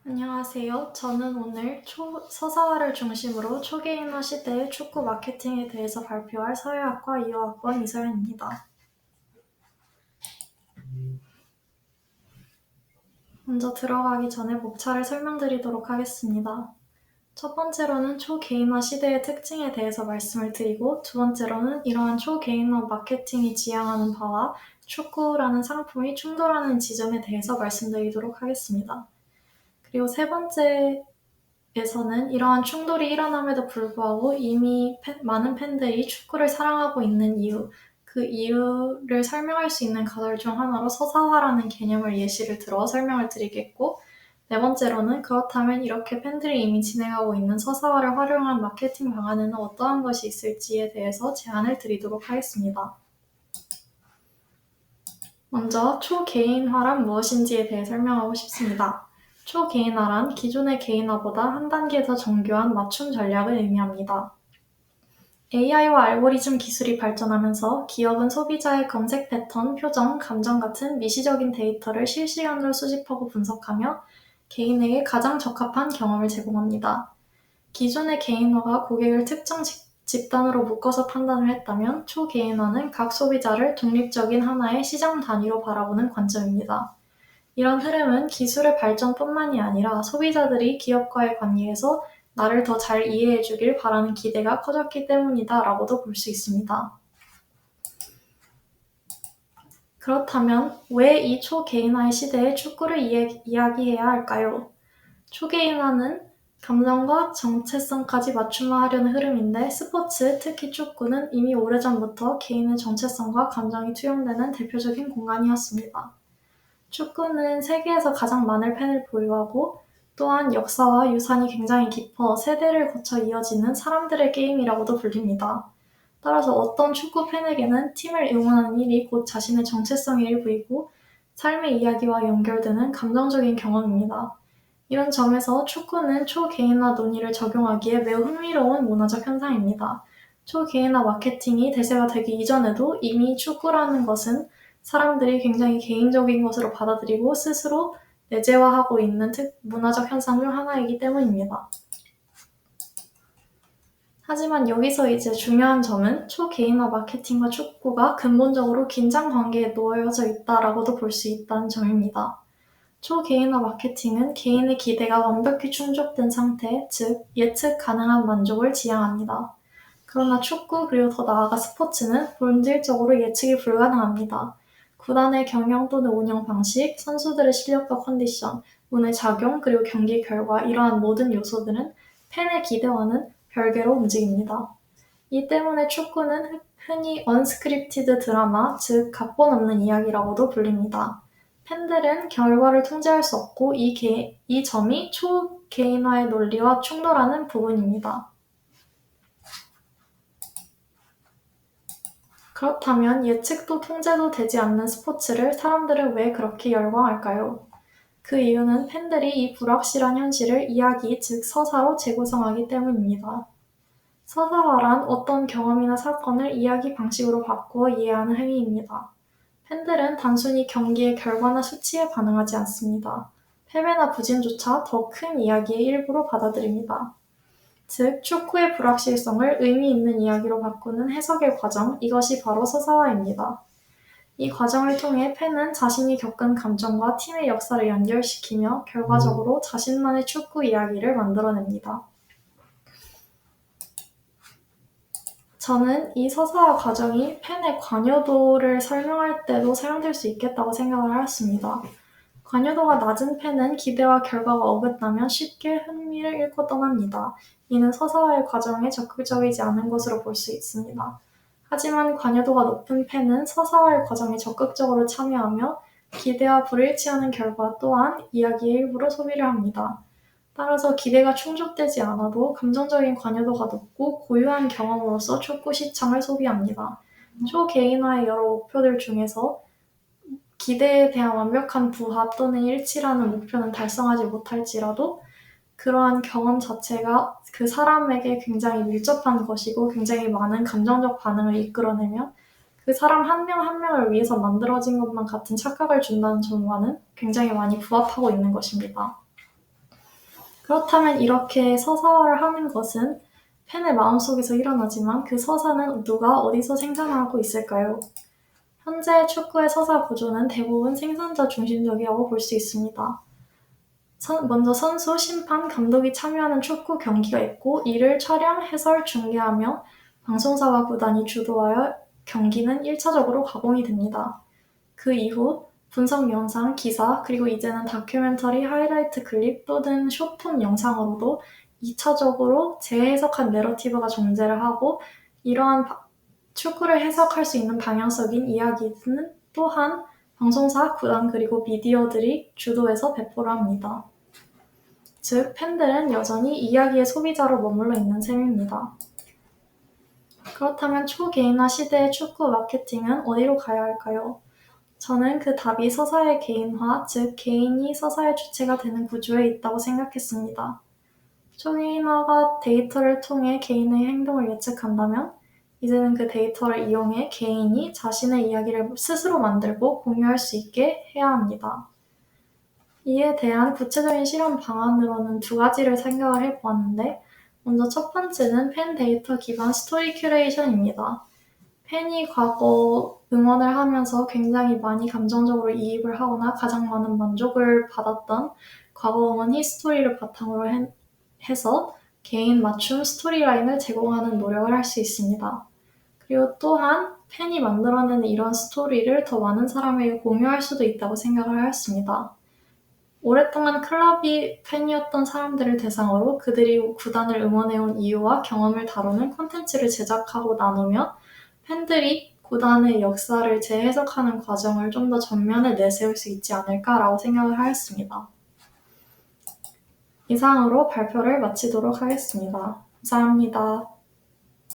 안녕하세요. 저는 오늘 서사화를 중심으로 초개인화 시대의 축구 마케팅에 대해서 발표할 사회학과 2호학번 이서연입니다. 먼저 들어가기 전에 목차를 설명드리도록 하겠습니다. 첫 번째로는 초개인화 시대의 특징에 대해서 말씀을 드리고, 두 번째로는 이러한 초개인화 마케팅이 지향하는 바와 축구라는 상품이 충돌하는 지점에 대해서 말씀드리도록 하겠습니다. 그리고 세 번째에서는 이러한 충돌이 일어남에도 불구하고 이미 많은 팬들이 축구를 사랑하고 있는 이유, 그 이유를 설명할 수 있는 가설 중 하나로 서사화라는 개념을 예시를 들어 설명을 드리겠고, 네 번째로는 그렇다면 이렇게 팬들이 이미 진행하고 있는 서사화를 활용한 마케팅 방안에는 어떠한 것이 있을지에 대해서 제안을 드리도록 하겠습니다. 먼저 초개인화란 무엇인지에 대해 설명하고 싶습니다. 초개인화란 기존의 개인화보다 한 단계 더 정교한 맞춤 전략을 의미합니다. AI와 알고리즘 기술이 발전하면서 기업은 소비자의 검색 패턴, 표정, 감정 같은 미시적인 데이터를 실시간으로 수집하고 분석하며 개인에게 가장 적합한 경험을 제공합니다. 기존의 개인화가 고객을 특정 집단으로 묶어서 판단을 했다면, 초개인화는 각 소비자를 독립적인 하나의 시장 단위로 바라보는 관점입니다. 이런 흐름은 기술의 발전뿐만이 아니라 소비자들이 기업과의 관계에서 나를 더 잘 이해해주길 바라는 기대가 커졌기 때문이다 라고도 볼 수 있습니다. 그렇다면 왜 이 초개인화의 시대에 축구를 이야기해야 할까요? 초개인화는 감정과 정체성까지 맞춤화하려는 흐름인데, 스포츠, 특히 축구는 이미 오래전부터 개인의 정체성과 감정이 투영되는 대표적인 공간이었습니다. 축구는 세계에서 가장 많은 팬을 보유하고, 또한 역사와 유산이 굉장히 깊어 세대를 거쳐 이어지는 사람들의 게임이라고도 불립니다. 따라서 어떤 축구 팬에게는 팀을 응원하는 일이 곧 자신의 정체성의 일부이고 삶의 이야기와 연결되는 감정적인 경험입니다. 이런 점에서 축구는 초개인화 논리를 적용하기에 매우 흥미로운 문화적 현상입니다. 초개인화 마케팅이 대세가 되기 이전에도 이미 축구라는 것은 사람들이 굉장히 개인적인 것으로 받아들이고 스스로 내재화하고 있는 문화적 현상 중 하나이기 때문입니다. 하지만 여기서 이제 중요한 점은 초개인화 마케팅과 축구가 근본적으로 긴장 관계에 놓여져 있다라고도 볼 수 있다는 점입니다. 초개인화 마케팅은 개인의 기대가 완벽히 충족된 상태, 즉 예측 가능한 만족을 지향합니다. 그러나 축구, 그리고 더 나아가 스포츠는 본질적으로 예측이 불가능합니다. 구단의 경영 또는 운영 방식, 선수들의 실력과 컨디션, 운의 작용, 그리고 경기 결과, 이러한 모든 요소들은 팬의 기대와는 별개로 움직입니다. 이 때문에 축구는 흔히 언스크립티드 드라마, 즉 각본 없는 이야기라고도 불립니다. 팬들은 결과를 통제할 수 없고 이 점이 초개인화의 논리와 충돌하는 부분입니다. 그렇다면 예측도 통제도 되지 않는 스포츠를 사람들은 왜 그렇게 열광할까요? 그 이유는 팬들이 이 불확실한 현실을 이야기, 즉 서사로 재구성하기 때문입니다. 서사화란 어떤 경험이나 사건을 이야기 방식으로 바꾸어 이해하는 행위입니다. 팬들은 단순히 경기의 결과나 수치에 반응하지 않습니다. 패배나 부진조차 더 큰 이야기의 일부로 받아들입니다. 즉, 축구의 불확실성을 의미 있는 이야기로 바꾸는 해석의 과정, 이것이 바로 서사화입니다. 이 과정을 통해 팬은 자신이 겪은 감정과 팀의 역사를 연결시키며 결과적으로 자신만의 축구 이야기를 만들어냅니다. 저는 이 서사화 과정이 팬의 관여도를 설명할 때도 사용될 수 있겠다고 생각을 하였습니다. 관여도가 낮은 팬은 기대와 결과가 어긋나면 쉽게 흥미를 잃고 떠납니다. 이는 서사화의 과정에 적극적이지 않은 것으로 볼 수 있습니다. 하지만 관여도가 높은 팬은 서사화의 과정에 적극적으로 참여하며 기대와 불일치하는 결과 또한 이야기의 일부로 소비를 합니다. 따라서 기대가 충족되지 않아도 감정적인 관여도가 높고 고유한 경험으로서 축구 시청을 소비합니다. 초개인화의 여러 목표들 중에서 기대에 대한 완벽한 부합 또는 일치라는 목표는 달성하지 못할지라도 그러한 경험 자체가 그 사람에게 굉장히 밀접한 것이고 굉장히 많은 감정적 반응을 이끌어내며 그 사람 한 명 한 명을 위해서 만들어진 것만 같은 착각을 준다는 점과는 굉장히 많이 부합하고 있는 것입니다. 그렇다면 이렇게 서사화를 하는 것은 팬의 마음속에서 일어나지만 그 서사는 누가 어디서 생산하고 있을까요? 현재 축구의 서사 구조는 대부분 생산자 중심적이라고 볼 수 있습니다. 먼저 선수, 심판, 감독이 참여하는 축구 경기가 있고 이를 촬영, 해설, 중계하며 방송사와 구단이 주도하여 경기는 1차적으로 가공이 됩니다. 그 이후 분석 영상, 기사, 그리고 이제는 다큐멘터리, 하이라이트 클립 또는 쇼폼 영상으로도 2차적으로 재해석한 내러티브가 존재를 하고 이러한 축구를 해석할 수 있는 방향성인 이야기는 또한 방송사, 구단 그리고 미디어들이 주도해서 배포를 합니다. 즉, 팬들은 여전히 이야기의 소비자로 머물러 있는 셈입니다. 그렇다면 초개인화 시대의 축구 마케팅은 어디로 가야 할까요? 저는 그 답이 서사의 개인화, 즉 개인이 서사의 주체가 되는 구조에 있다고 생각했습니다. 초개인화가 데이터를 통해 개인의 행동을 예측한다면 이제는 그 데이터를 이용해 개인이 자신의 이야기를 스스로 만들고 공유할 수 있게 해야 합니다. 이에 대한 구체적인 실험 방안으로는 두 가지를 생각을 해보았는데 먼저 첫 번째는 팬 데이터 기반 스토리 큐레이션입니다. 팬이 과거 응원을 하면서 굉장히 많이 감정적으로 이입을 하거나 가장 많은 만족을 받았던 과거 응원 히스토리를 바탕으로 해서 개인 맞춤 스토리라인을 제공하는 노력을 할 수 있습니다. 그리고 또한 팬이 만들어내는 이런 스토리를 더 많은 사람에게 공유할 수도 있다고 생각을 하였습니다. 오랫동안 클럽이 팬이었던 사람들을 대상으로 그들이 구단을 응원해온 이유와 경험을 다루는 콘텐츠를 제작하고 나누며 팬들이 구단의 역사를 재해석하는 과정을 좀 더 전면에 내세울 수 있지 않을까라고 생각을 하였습니다. 이상으로 발표를 마치도록 하겠습니다. 감사합니다.